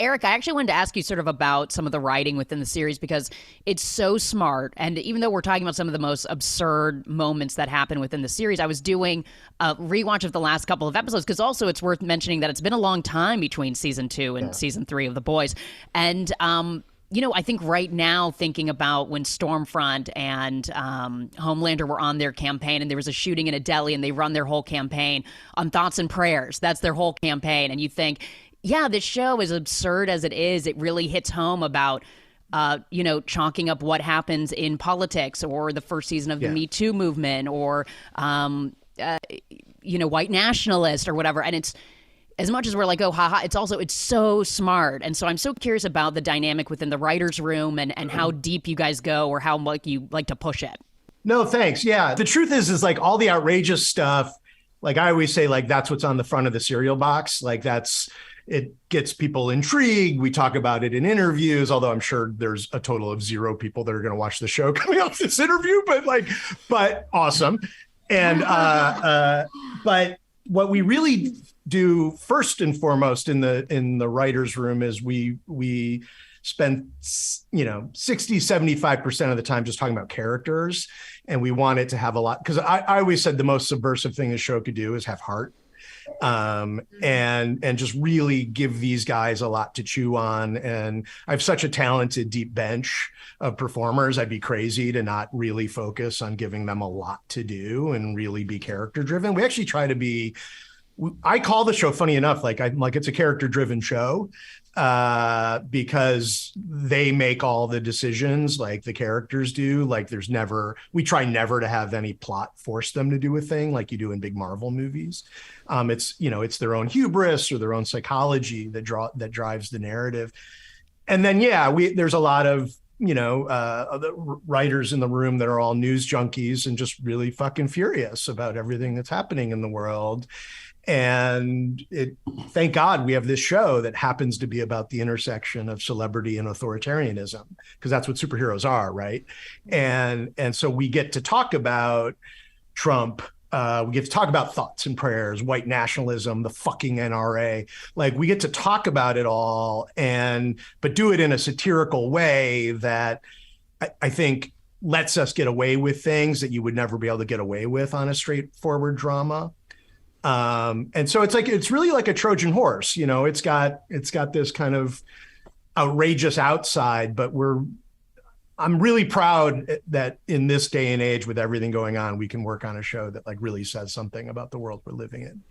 Erik, I actually wanted to ask you sort of about some of the writing within the series because it's so smart. And even though we're talking about some of the most absurd moments that happen within the series, I was doing a rewatch of the last couple of episodes because also it's worth mentioning that it's been a long time between season 2 and season 3 of The Boys. And, I think right now thinking about when Stormfront and Homelander were on their campaign and there was a shooting in a deli and they run their whole campaign on thoughts and prayers. That's their whole campaign. And you think, yeah, this show, as absurd as it is, it really hits home about, chalking up what happens in politics or the first season of the Me Too movement or, white nationalist or whatever. And it's, as much as we're like, oh, haha, it's so smart. And so I'm so curious about the dynamic within the writer's room and how deep you guys go or how like you like to push it. No, thanks. Yeah. The truth is like all the outrageous stuff, like I always say, like that's what's on the front of the cereal box. Like it gets people intrigued. We talk about it in interviews, although I'm sure there's a total of 0 people that are going to watch the show coming off this interview, but awesome. And, but what we really do first and foremost in the writer's room is we spend, 60-75% of the time just talking about characters. And we want it to have a lot, because I always said the most subversive thing a show could do is have heart. And just really give these guys a lot to chew on. And I have such a talented deep bench of performers. I'd be crazy to not really focus on giving them a lot to do and really be character driven. We actually try to be, I call the show, funny enough, like it's a character driven show because they make all the decisions like the characters do. Like we try never to have any plot force them to do a thing like you do in big Marvel movies. It's their own hubris or their own psychology that drives the narrative. And then, there's a lot of, the writers in the room that are all news junkies and just really fucking furious about everything that's happening in the world. And thank God we have this show that happens to be about the intersection of celebrity and authoritarianism, because that's what superheroes are, right? And so we get to talk about Trump. We get to talk about thoughts and prayers, white nationalism, the fucking NRA. Like we get to talk about it all, but do it in a satirical way that I think lets us get away with things that you would never be able to get away with on a straightforward drama. And so it's really like a Trojan horse, it's got this kind of outrageous outside, but I'm really proud that in this day and age with everything going on, we can work on a show that like really says something about the world we're living in.